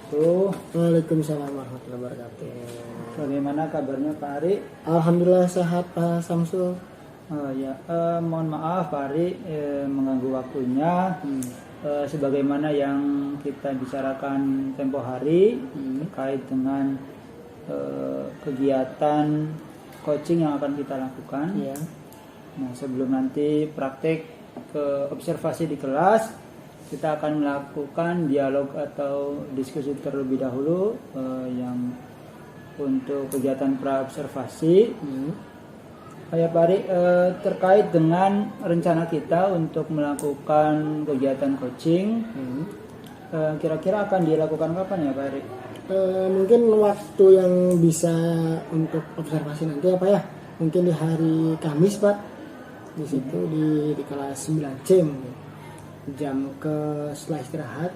wabarakatuh. Waalaikumsalam warahmatullahi wabarakatuh. Bagaimana kabarnya Pak Ari? Alhamdulillah sehat Pak Samsul. Mohon maaf Pak Ari mengganggu waktunya. Sebagaimana yang kita bicarakan tempo hari terkait dengan kegiatan coaching yang akan kita lakukan. Ya. Nah, sebelum nanti praktek ke observasi di kelas, kita akan melakukan dialog atau diskusi terlebih dahulu yang untuk kegiatan pra-observasi. Pak Ari, terkait dengan rencana kita untuk melakukan kegiatan coaching, kira-kira akan dilakukan kapan ya Pak Ari? Mungkin waktu yang bisa untuk observasi nanti apa ya? Mungkin di hari Kamis Pak. Di situ di kelas 9C mungkin. Jam setelah istirahat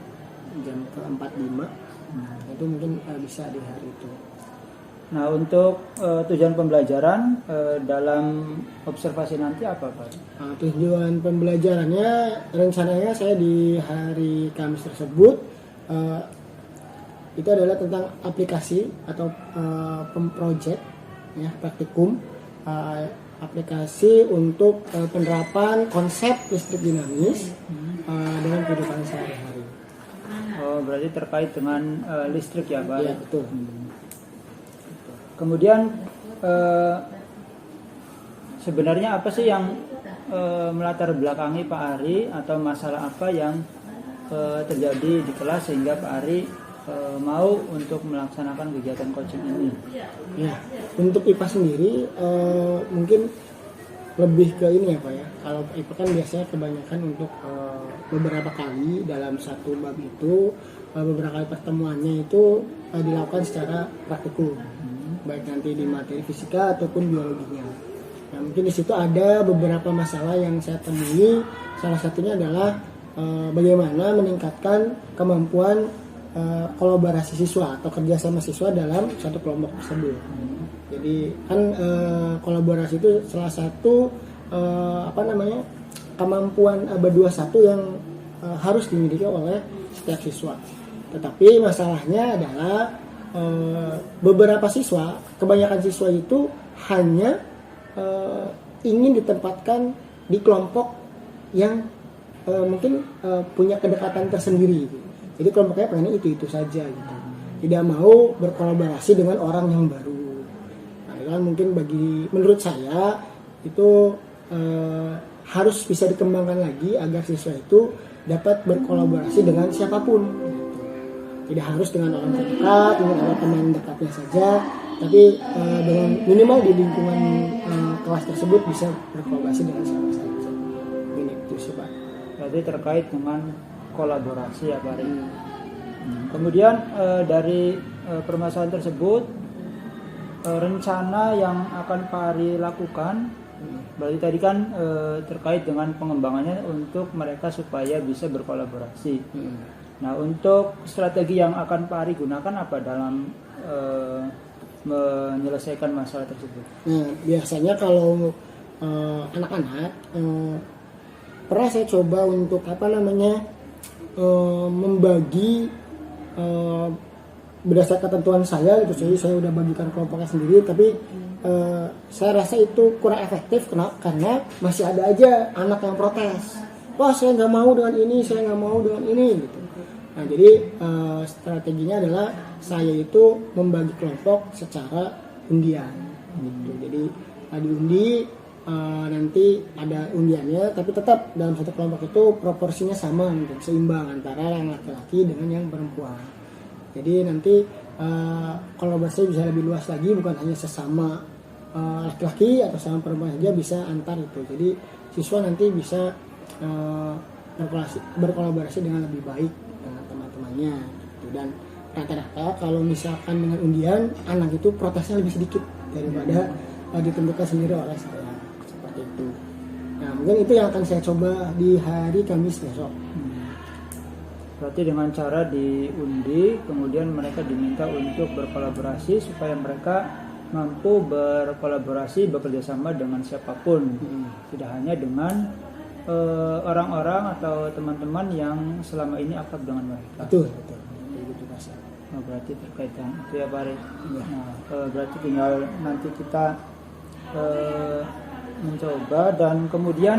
jam ke 45. Itu mungkin bisa di hari itu. Nah, untuk tujuan pembelajaran dalam observasi nanti apa Pak? Tujuan pembelajarannya rencananya saya di hari Kamis tersebut itu adalah tentang aplikasi atau project ya, praktikum aplikasi untuk penerapan konsep listrik dinamis dalam kehidupan sehari-hari. Oh, berarti terkait dengan listrik ya Pak? Ya, betul. Kemudian sebenarnya apa sih yang melatar belakangi Pak Ari, atau masalah apa yang terjadi di kelas sehingga Pak Ari mau untuk melaksanakan kegiatan coaching ini? Ya, untuk IPA sendiri mungkin lebih ke ini ya Pak ya. Kalau IPA kan biasanya kebanyakan untuk beberapa kali dalam satu bab itu, beberapa kali pertemuannya itu dilakukan secara praktikum, baik nanti di materi fisika ataupun biologinya. Nah, mungkin di situ ada beberapa masalah yang saya temui. Salah satunya adalah bagaimana meningkatkan kemampuan kolaborasi siswa atau kerjasama siswa dalam satu kelompok tersebut. Jadi kan kolaborasi itu salah satu kemampuan abad 21 yang harus dimiliki oleh setiap siswa. Tetapi masalahnya adalah beberapa siswa, kebanyakan siswa itu hanya ingin ditempatkan di kelompok yang mungkin punya kedekatan tersendiri. Jadi kelompoknya pengen itu saja gitu. Tidak mau berkolaborasi dengan orang yang baru. Nah, kan mungkin menurut saya itu harus bisa dikembangkan lagi agar siswa itu dapat berkolaborasi dengan siapapun. Gitu. Tidak harus dengan orang terdekat, dengan orang teman dekatnya saja, tapi dengan minimal di lingkungan kelas tersebut bisa berkolaborasi dengan siapa saja. Ini itu sih Pak. Berarti terkait dengan kolaborasi ya Pak Ari. Kemudian dari permasalahan tersebut, rencana yang akan Pak Ari lakukan, berarti tadi kan terkait dengan pengembangannya untuk mereka supaya bisa berkolaborasi. Nah, untuk strategi yang akan Pak Ari gunakan apa dalam menyelesaikan masalah tersebut? Nah, biasanya kalau anak-anak pernah saya coba untuk membagi berdasarkan ketentuan saya gitu. Jadi saya udah bagikan kelompoknya sendiri, tapi saya rasa itu kurang efektif karena masih ada aja anak yang protes. Wah, saya nggak mau dengan ini, saya nggak mau dengan ini gitu. Nah, jadi strateginya adalah saya itu membagi kelompok secara undian gitu. Jadi diundi, nanti ada undiannya, tapi tetap dalam satu kelompok itu proporsinya sama gitu, seimbang antara yang laki-laki dengan yang perempuan. Jadi nanti kolaborasi bisa lebih luas lagi, bukan hanya sesama laki-laki atau sama perempuan saja, bisa antar itu. Jadi siswa nanti bisa berkolaborasi dengan lebih baik dengan teman-temannya gitu. Dan rata-rata kalau misalkan dengan undian, anak itu protesnya lebih sedikit daripada ditentukan sendiri oleh saya, seperti itu. Nah, mungkin itu yang akan saya coba di hari Kamis besok. Berarti dengan cara diundi, kemudian mereka diminta untuk berkolaborasi supaya mereka mampu berkolaborasi, bekerjasama dengan siapapun, tidak hanya dengan orang-orang atau teman-teman yang selama ini akrab dengan mereka. Betul. Begitu Mas. Oh, berarti terkait dengan itu ya Pak Ari. Nah, berarti tinggal nanti kita mencoba, dan kemudian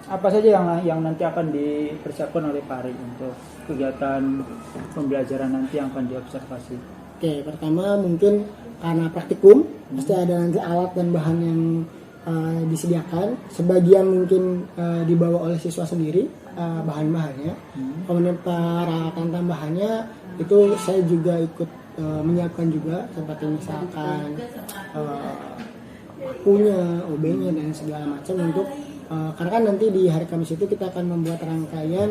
apa saja yang nanti akan dipersiapkan oleh Pak Ari untuk kegiatan pembelajaran nanti yang akan diobservasi. Oke, pertama mungkin karena praktikum pasti ada nanti alat dan bahan yang disediakan. Sebagian mungkin dibawa oleh siswa sendiri bahan-bahannya. Kemudian peralatan tambahannya itu saya juga ikut menyiapkan juga, seperti misalkan punya OB-nya dan segala macam untuk karena kan nanti di hari Kamis itu kita akan membuat rangkaian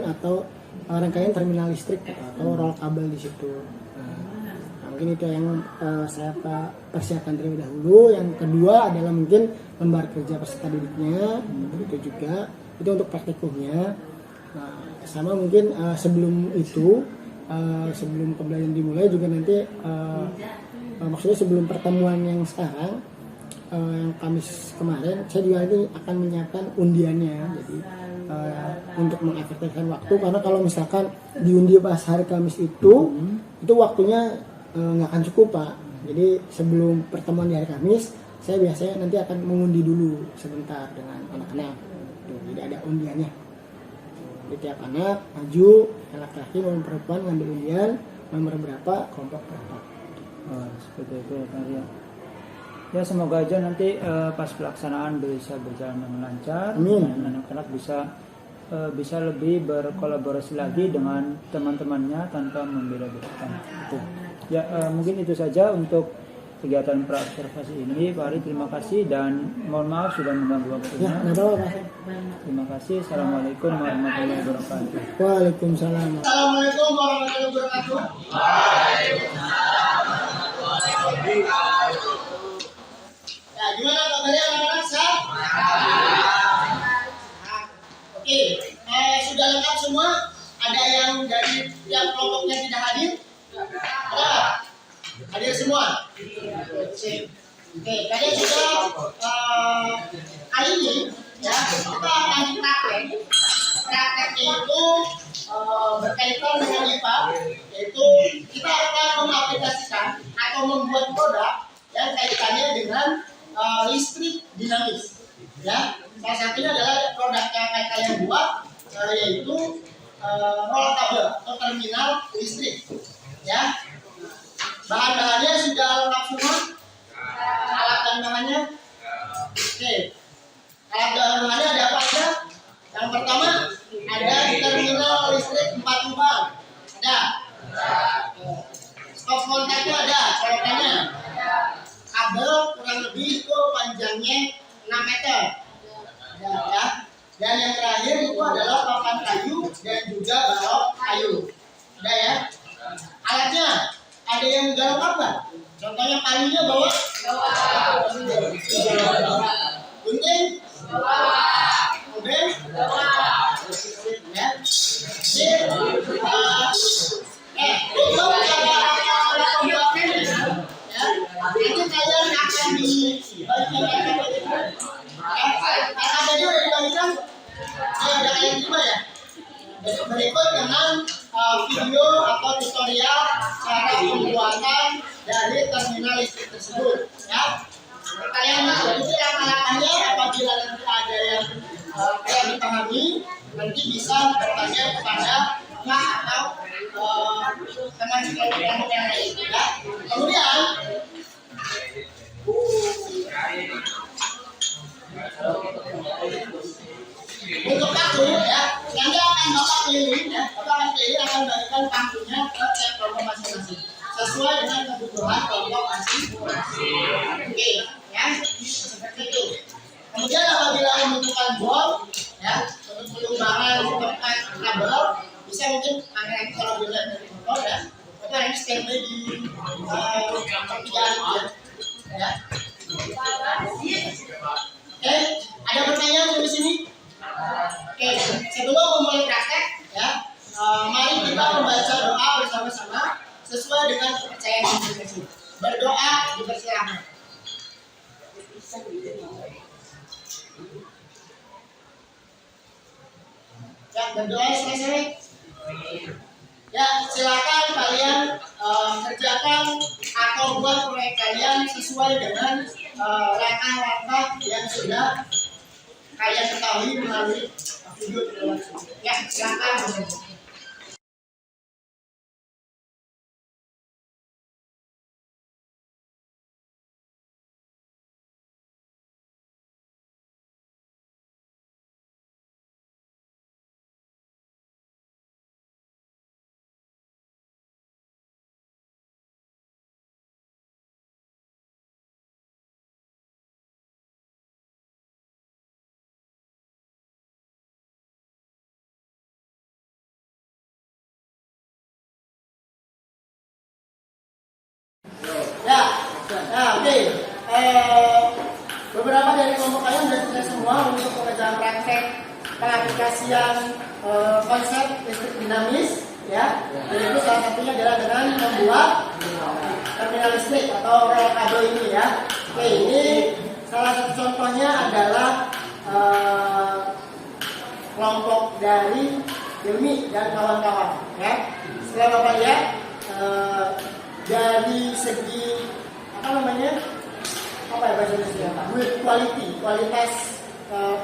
terminal listrik atau roll kabel di situ. Mungkin itu yang saya persiapkan terlebih dahulu. Yang kedua adalah mungkin lembar kerja peserta didiknya, itu juga itu untuk praktikumnya. Nah, sama mungkin sebelum itu sebelum pembelajaran dimulai juga nanti maksudnya sebelum pertemuan yang sekarang yang Kamis kemarin, saya juga nanti akan menyiapkan undiannya. Jadi untuk mengefektifkan waktu, karena kalau misalkan diundi pas hari Kamis itu waktunya nggak akan cukup Pak. Jadi sebelum pertemuan di hari Kamis, saya biasanya nanti akan mengundi dulu sebentar dengan anak-anak. Jadi ada undiannya. Jadi tiap anak maju, laki-laki maupun perempuan ngambil undian, nomor berapa, kelompok berapa. Oh, seperti itu ya Pak Ari. Ya, semoga aja nanti pas pelaksanaan bisa berjalan dengan lancar. Amin. Dan anak-anak bisa lebih berkolaborasi lagi dengan teman-temannya tanpa membeda-bedakan. Ya, mungkin itu saja untuk kegiatan praobservasi ini. Pak Ari, terima kasih dan mohon maaf sudah mengganggu waktunya. Ya, nggak apa-apa Pak. Terima kasih. Assalamualaikum warahmatullahi wabarakatuh. Waalaikumsalam. Assalamualaikum warahmatullahi wabarakatuh. Ya, gimana kabarnya anak-anak? Sehat? Oke, sudah lengkap semua? Ada yang dari yang kelompoknya tidak hadir? Ada? Hadir semua? Oke, kalian sudah kali ini ya kita akan praktek. Prakteknya itu berkaitan dengan IPA, yaitu kita akan mengaplikasikan atau membuat produk yang kaitannya dengan listrik dinamis. Ya, salah satunya adalah produk yang akan kalian buat yaitu roll kabel atau terminal listrik. Ya, bahan-bahannya sudah lengkap semua. Alat dan bahannya. Oke, alat dan bahannya ada apa aja? Yang pertama ada terminal listrik 4 lubang. Ada. Stop kontaknya ada, colokannya. Kabel kurang lebih itu panjangnya 6 meter. Ya. Dan yang terakhir itu adalah papan kayu dan juga balok kayu. Ada ya. Alatnya ada yang garap apa? Contohnya palinya bawa. Gunting. Obeng. Ya. Untuk cara pembuatannya ya. Nanti kalian akan dibagikan ada juga dibagikan ada kalian coba ya. Berikut dengan video atau tutorial cara pembuatan dari terminal listrik tersebut ya. Kalian mengikuti langkah-langkahnya. Apabila nanti ada yang kalian dipahami, nanti bisa bertanya kepada Pak atau teman sekelompok yang lain ya. Kemudian untuk paku ya, nanti akan bapak keliling ya, akan bagikan pakunya ke tiap kelompok masing-masing sesuai dengan kebutuhan kelompok masing-masing. Oke, ya, seperti itu. Kemudian apabila membutuhkan bom, ya, untuk pengembangan tempat kabel, bisa mungkin angkat kalau dilihat dari foto ya, itu yang standby di pertigaan ya. Oke, ada pertanyaan di sini? Oke, sebelum memulai praktek ya, mari kita membaca doa bersama-sama sesuai dengan kepercayaan masing-masing. Berdoa dipersilakan. Ya, berdoa selesai. Ya, silakan kalian kerjakan atau buat proyek kalian sesuai dengan langkah-langkah yang sudah kalian ketahui melalui video langsung. Ya, silakan. Ya, oke. Beberapa dari kelompok kalian sudah selesai semua untuk pengerjaan praktek pengaplikasian konsep listrik dinamis, ya. Jadi salah satunya adalah dengan membuat terminal listrik atau rel kabel ini, ya. Oke, ini salah satu contohnya adalah kelompok dari Hilmi dan kawan-kawan, ya. Setelah Bapak lihat dari segi apa ya bahasa Indonesia, kualitas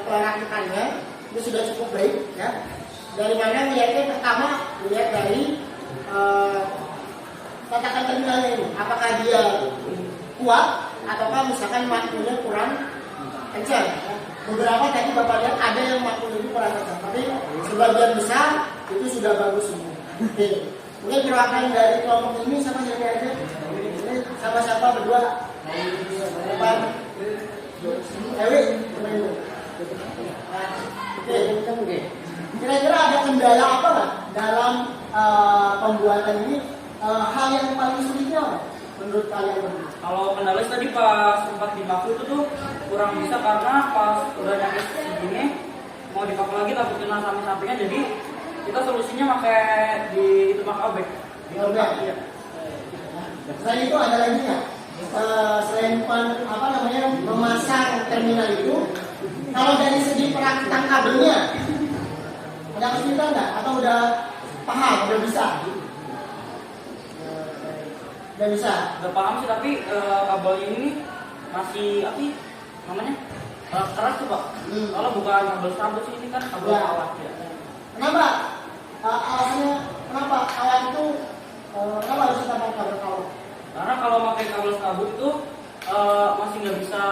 perakitannya itu sudah cukup baik, ya. Dari mana melihatnya? Pertama melihat dari katakan terminalnya ini, apakah dia kuat ataukah misalkan maklunya kurang kencang. Beberapa tadi Bapak lihat ada yang maklunya kurang kencang, tapi sebagian besar itu sudah bagus semua. Oke. Mungkin perwakilan dari kelompok ini sama siapa aja? Ini sama-sama berdua. Depan. Ewi, oke. Kira-kira ada kendala apa nggak dalam pembuatan ini? Hal yang paling sulitnya apa menurut kalian? Kalau kendala tadi pas sempat dipaku itu tuh kurang bisa karena pas udah nyampe segini mau dipaku lagi takut kena samping-sampingnya, jadi kita solusinya pakai di itu obek. Iya. Selain itu ada lagi nggak? Selain memasang terminal itu, kalau dari segi perakitan kabelnya ada kesulitan nggak? Atau udah paham, udah bisa? Udah bisa. Udah paham sih, tapi kabel ini masih apa sih namanya? Keras tuh Pak. Kalau bukan kabel sabut sih, ini kan kabel kawat ya. Kenapa? Alasannya kenapa kawat itu kenapa harus kita pakai kabel kawat? Karena kalau pakai kabel sabut itu masih nggak bisa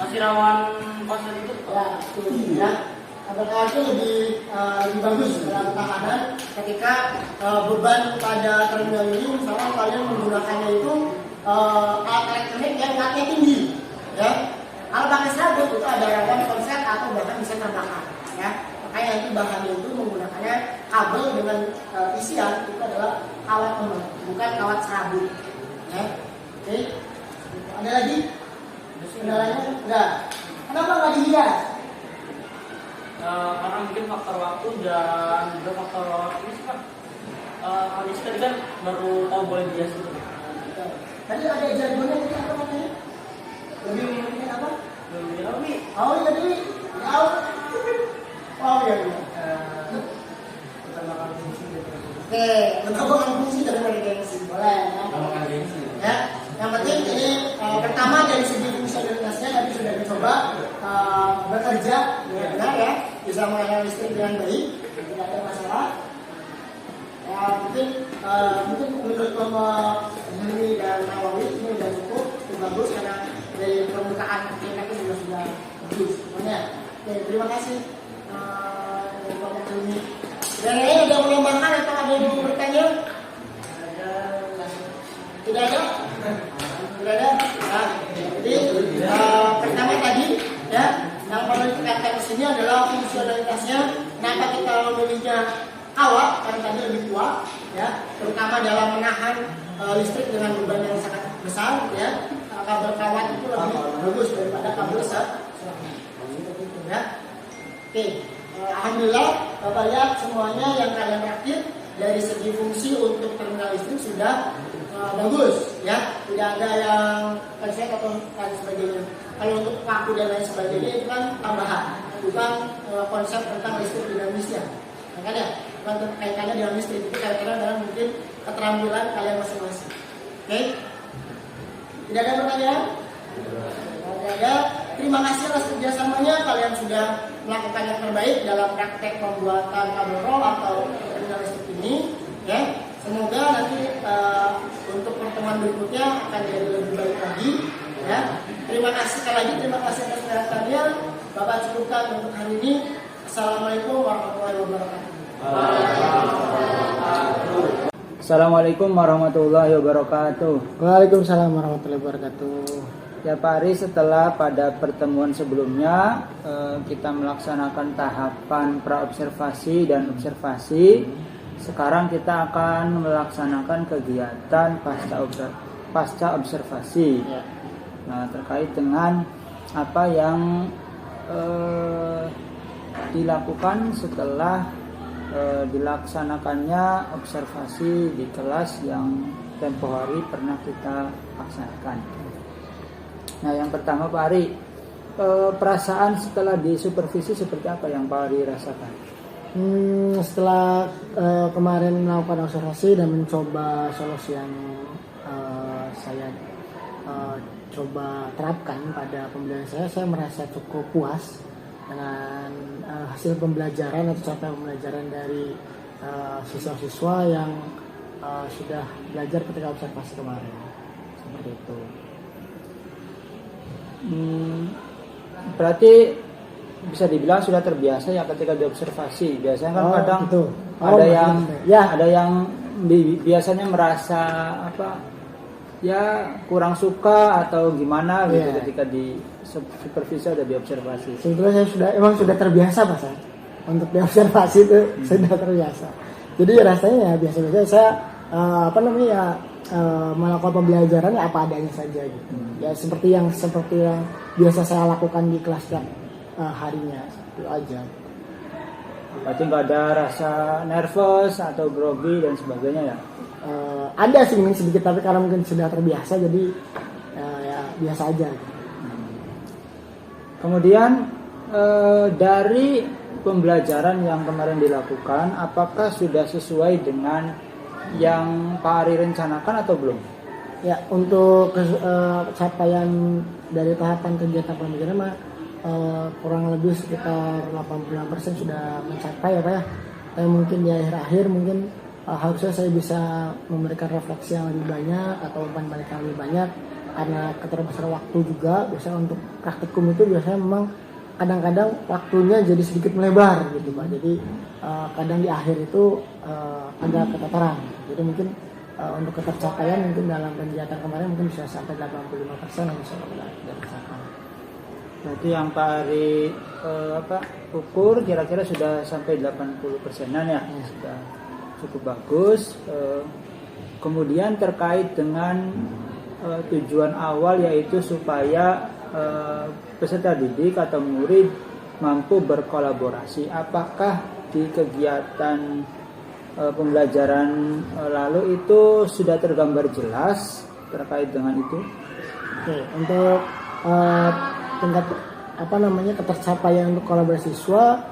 masih rawan korslet itu. Ya, itu ya. Kabel kawat itu lebih bagus dalam tahanan ketika beban pada terminal ini, misalnya kalian menggunakannya itu alat elektronik yang ngaknya tinggi, ya. Kalau pakai sabut itu ada rawan konslet atau bahkan bisa terbakar, ya. Makanya itu bahannya itu menggunakannya kabel dengan isian itu adalah kawat memang, bukan kawat serabut, ya. Oke. Ada lagi? Kendalanya? Enggak. Kenapa nggak dihias? Karena mungkin faktor waktu dan juga faktor ini sih Pak. Kondisi tadi kan baru tahu boleh bias itu. Tadi ada jargonnya tadi apa namanya? Lebih mungkin apa? Lebih lebih. Oh iya tadi. Oh iya. Utamakan fungsi dari. Oke, utamakan fungsi dari gengsi. Boleh. Utamakan gengsi. Ya. Yang penting ini pertama dari segi fungsionalitasnya tadi sudah dicoba bekerja dengan benar, ya, bisa mengelola listrik dengan baik, tidak ada masalah. Ya, mungkin menurut kelompok Hilmi dan Nawawi ini sudah cukup bagus karena dari permukaan kita juga sudah bagus. Pokoknya, oke, terima kasih dari kelompok Hilmi. Dan ini ada menambahkan atau ada yang mau bertanya? Tidak ada? Tidak ada? Nah, jadi pertama tadi, ya, yang perlu ditekankan di sini adalah fungsionalitasnya. Kenapa kita memilihnya kawat? Karena tadi lebih kuat, ya, terutama dalam menahan listrik dengan beban yang sangat besar, ya. Kabel kawat itu lebih bagus daripada kabel ya. Oke, alhamdulillah Bapak lihat semuanya yang kalian rakit dari segi fungsi untuk terminal listrik sudah bagus, ya, tidak ada yang konsep atau lain sebagainya. Kalau untuk paku dan lain sebagainya itu kan tambahan, bukan konsep tentang listrik dinamisnya. Makanya kaitannya dengan listrik. Itu kaitannya dengan mungkin keterampilan kalian masing-masing. Oke? Tidak ada pertanyaan? Tidak ada. Terima kasih atas kerjasamanya. Kalian sudah melakukan yang terbaik dalam praktek pembuatan kabel roll atau terminal listrik ini. Ya. Semoga nanti untuk pertemuan berikutnya akan jadi lebih baik lagi. Ya. Terima kasih sekali lagi. Terima kasih atas perhatiannya. Bapak cukupkan untuk hari ini. Assalamualaikum warahmatullahi wabarakatuh. Assalamualaikum warahmatullahi wabarakatuh. Waalaikumsalam warahmatullahi wabarakatuh. Ya Pak Ari, setelah pada pertemuan sebelumnya kita melaksanakan tahapan praobservasi dan observasi, sekarang kita akan melaksanakan kegiatan pasca observasi. Nah, terkait dengan apa yang dilakukan setelah dilaksanakannya observasi di kelas yang tempo hari pernah kita laksanakan. Nah, yang pertama Pak Ari, perasaan setelah disupervisi seperti apa yang Pak Ari rasakan? Setelah kemarin melakukan observasi dan mencoba solusi yang saya coba terapkan pada pembelajaran saya merasa cukup puas dengan hasil pembelajaran atau capaian pembelajaran dari siswa-siswa yang sudah belajar ketika observasi kemarin. Seperti itu. Berarti bisa dibilang sudah terbiasa ya ketika diobservasi. Biasanya kan kadang gitu. ada yang biasanya merasa kurang suka atau gimana gitu ketika di supervisi atau diobservasi. Sebetulnya saya sudah terbiasa Pak San. Untuk diobservasi itu sudah terbiasa. Jadi rasanya ya biasa-biasa saya melakukan pembelajaran apa adanya saja gitu. Ya seperti yang biasa saya lakukan di kelas tiap harinya itu aja. Berarti nggak ada rasa nervous atau grogi dan sebagainya ya? Ada sih mungkin sedikit, tapi karena mungkin sudah terbiasa jadi ya biasa aja. Kemudian dari pembelajaran yang kemarin dilakukan, apakah sudah sesuai dengan yang Pak Ari rencanakan atau belum? Ya, untuk capaian dari tahapan kegiatan pembelajaran kurang lebih sekitar 85% sudah mencapai ya Pak ya. Tapi mungkin di akhir-akhir mungkin harusnya saya bisa memberikan refleksi yang lebih banyak atau umpan balik yang lebih banyak karena keterbatasan waktu juga. Biasanya untuk praktikum itu biasanya memang kadang-kadang waktunya jadi sedikit melebar gitu Pak. Jadi kadang di akhir itu agak keteteran. Jadi mungkin untuk ketercapaian mungkin dalam kegiatan kemarin mungkin bisa sampai 85% yang bisa tercapai. Berarti yang Pak Ari ukur kira-kira sudah sampai 80%-an ya. Sudah cukup bagus. Kemudian terkait dengan tujuan awal yaitu supaya peserta didik atau murid mampu berkolaborasi. Apakah di kegiatan pembelajaran lalu itu sudah tergambar jelas terkait dengan itu? Oke, untuk tingkat ketercapaian untuk kolaborasi siswa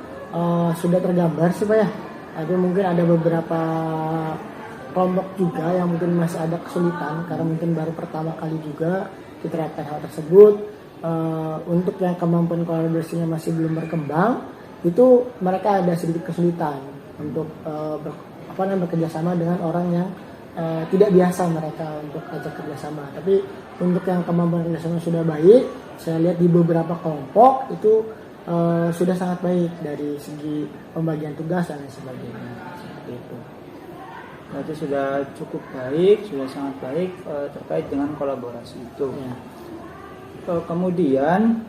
sudah tergambar sih Pak ya. Tapi mungkin ada beberapa kelompok juga yang mungkin masih ada kesulitan karena mungkin baru pertama kali juga diterapkan hal tersebut. Untuk yang kemampuan kolaborasinya masih belum berkembang, itu mereka ada sedikit kesulitan untuk bekerjasama dengan orang yang tidak biasa mereka untuk ajak kerjasama. Tapi untuk yang kemampuan kerjasama sudah baik, saya lihat di beberapa kelompok itu sudah sangat baik dari segi pembagian tugas dan sebagainya. Seperti itu. Berarti sudah cukup baik, sudah sangat baik terkait dengan kolaborasi itu. Ya. Kemudian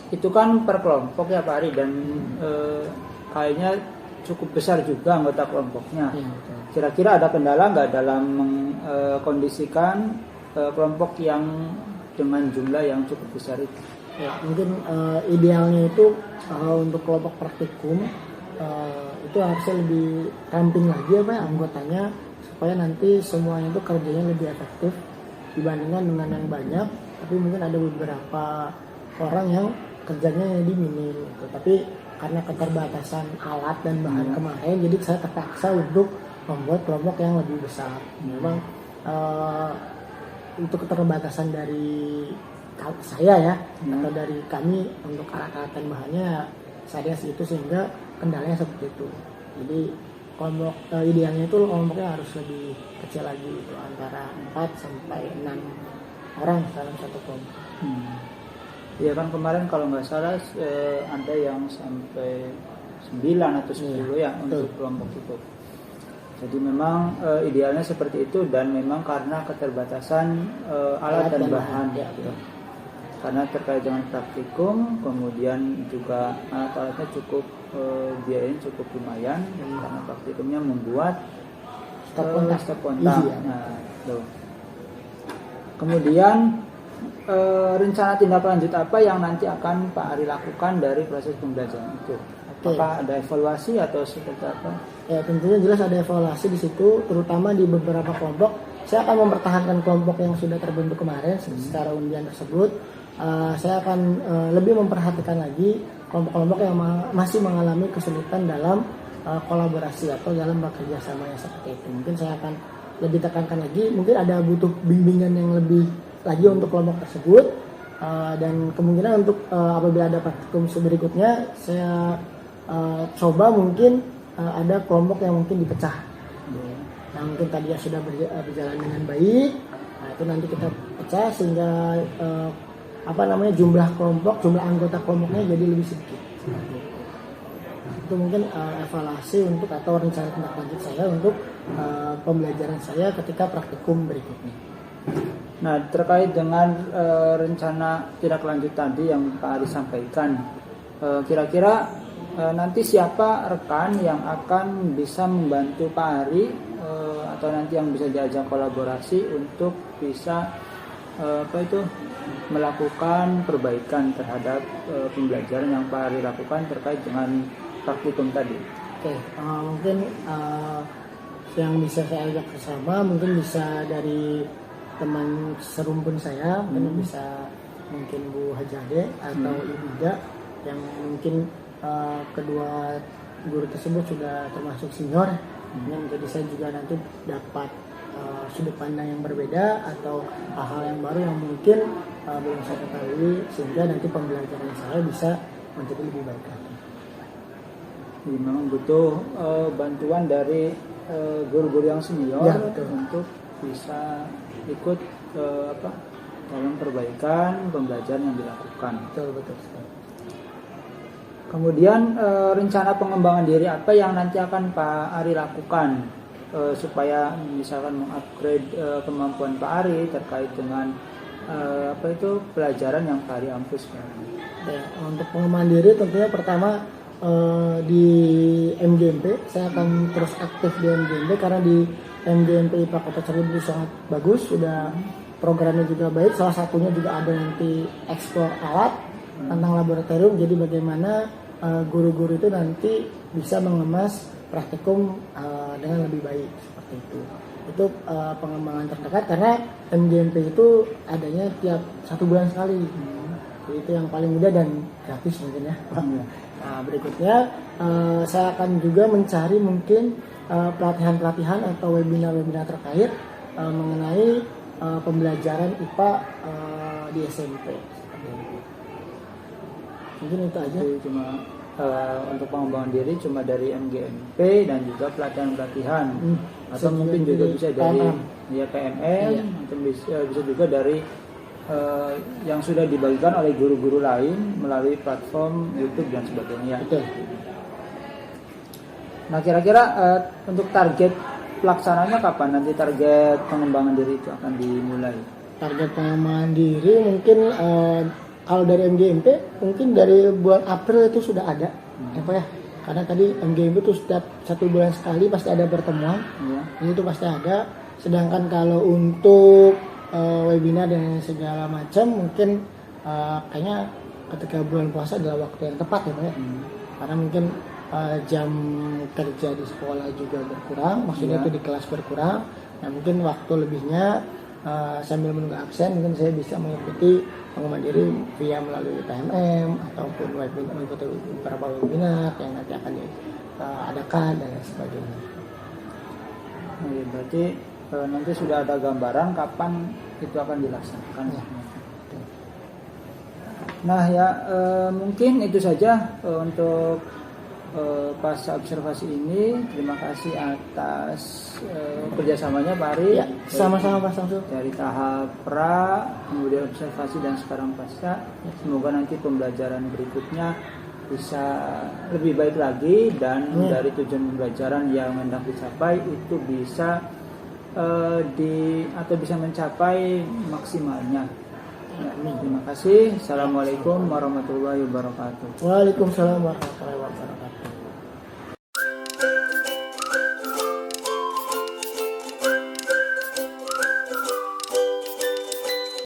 itu kan per kelompok ya Pak Ari dan kayaknya cukup besar juga anggota kelompoknya. Ya, kira-kira ada kendala nggak dalam mengkondisikan kelompok yang dengan jumlah yang cukup besar itu? Ya, mungkin idealnya itu untuk kelompok praktikum itu harusnya lebih ramping lagi ya Pak anggotanya supaya nanti semuanya itu kerjanya lebih efektif dibandingkan dengan yang banyak. Tapi mungkin ada beberapa orang yang kerjanya jadi minim gitu. Tapi karena keterbatasan alat dan bahan kemarin, jadi saya terpaksa untuk membuat kelompok yang lebih besar. Memang itu keterbatasan dari saya ya, atau dari kami untuk alat-alatan bahannya saya itu, sehingga kendalanya seperti itu. Jadi kelompok idealnya itu kelompoknya harus lebih kecil lagi, itu antara 4 sampai 6 orang dalam satu kelompok. Ya kan kemarin kalau nggak salah ada yang sampai 9 atau 10 ya untuk kelompok itu. Jadi memang idealnya seperti itu, dan memang karena keterbatasan alat dan bahan. Ya, Karena terkait dengan praktikum, kemudian juga alat-alatnya cukup biayanya cukup lumayan, karena praktikumnya membuat stop kontak. Iya. Nah, tuh. Kemudian rencana tindak lanjut apa yang nanti akan Pak Ari lakukan dari proses pembelajaran itu? Apakah ada evaluasi atau seperti apa? Ya, tentunya jelas ada evaluasi di situ, terutama di beberapa kelompok. Saya akan mempertahankan kelompok yang sudah terbentuk kemarin secara undian tersebut. Saya akan lebih memperhatikan lagi kelompok-kelompok yang masih mengalami kesulitan dalam kolaborasi atau dalam bekerja sama yang seperti itu. Mungkin saya akan lebih tekankan lagi, mungkin ada butuh bimbingan yang lebih lagi untuk kelompok tersebut, dan kemungkinan untuk apabila ada praktikum berikutnya saya coba mungkin ada kelompok yang mungkin dipecah. Nah, mungkin tadi ya sudah berjalan dengan baik, nah itu nanti kita pecah sehingga jumlah anggota kelompoknya jadi lebih sedikit. Itu mungkin evaluasi untuk atau rencana tindak lanjut saya untuk pembelajaran saya ketika praktikum berikutnya. Nah, terkait dengan rencana tindak lanjut tadi yang Pak Ari sampaikan, kira-kira nanti siapa rekan yang akan bisa membantu Pak Ari atau nanti yang bisa diajak kolaborasi untuk bisa melakukan perbaikan terhadap pembelajaran yang Pak Ari lakukan terkait dengan praktikum tadi? Oke, mungkin yang bisa saya ajak bersama mungkin bisa dari teman serumpun saya, mungkin Bu Hajade atau Ibu Ida, yang mungkin kedua guru tersebut sudah termasuk senior, jadi saya juga nanti dapat sudut pandang yang berbeda atau hal-hal yang baru yang mungkin belum saya ketahui, sehingga nanti pembelajaran saya bisa menjadi lebih baik lagi. Jadi memang butuh bantuan dari guru-guru yang senior ya, untuk bisa ikut dalam perbaikan pembelajaran yang dilakukan. Betul. Kemudian rencana pengembangan diri apa yang nanti akan Pak Ari lakukan supaya misalkan mengupgrade kemampuan Pak Ari terkait dengan pelajaran yang Pak Ari ampu sekarang. Ya, untuk pengembangan diri tentunya pertama di MGMP, saya akan terus aktif di MGMP karena di MGMP IPA Kota Cirebon sangat bagus, sudah programnya juga baik. Salah satunya juga ada nanti eksplor alat tentang laboratorium. Jadi bagaimana guru-guru itu nanti bisa mengemas praktikum dengan lebih baik seperti itu. Itu pengembangan terdekat karena MGMP itu adanya tiap 1 bulan sekali. Jadi itu yang paling mudah dan gratis mungkin ya. Nah, berikutnya saya akan juga mencari mungkin pelatihan-pelatihan atau webinar-webinar terkait mengenai pembelajaran IPA di SMP. Mungkin itu aja. Jadi cuma untuk pengembangan diri cuma dari MGMP dan juga pelatihan-pelatihan atau mungkin juga bisa dari PMM atau bisa juga dari yang sudah dibagikan oleh guru-guru lain melalui platform YouTube dan sebagainya. Betul. Nah, kira-kira untuk target pelaksananya kapan nanti target pengembangan diri itu akan dimulai? Target pengembangan diri mungkin kalau dari MGMP mungkin dari bulan April itu sudah ada, ya. Karena tadi MGMP itu setiap 1 bulan sekali pasti ada pertemuan, ini itu pasti ada. Sedangkan kalau untuk webinar dan segala macam mungkin kayaknya ketika bulan puasa adalah waktu yang tepat ya, Pak. Karena mungkin jam kerja di sekolah juga berkurang, maksudnya itu di kelas berkurang. Nah, mungkin waktu lebihnya sambil menunggu absen mungkin saya bisa mengikuti mandiri via melalui TMM ataupun mengikuti beberapa webinar yang nanti akan diadakan dan sebagainya. Oke, berarti nanti sudah ada gambaran kapan itu akan dilaksanakan. Ya. Nah ya mungkin itu saja untuk pasca observasi ini. Terima kasih atas kerjasamanya Pak Ari. Ya, sama-sama Pak Samsul. Dari tahap pra, kemudian observasi dan sekarang pasca. Semoga nanti pembelajaran berikutnya bisa lebih baik lagi dan dari tujuan pembelajaran yang hendak dicapai itu bisa bisa mencapai maksimalnya. Ya, terima kasih. Assalamualaikum warahmatullahi wabarakatuh. Waalaikumsalam warahmatullahi wabarakatuh.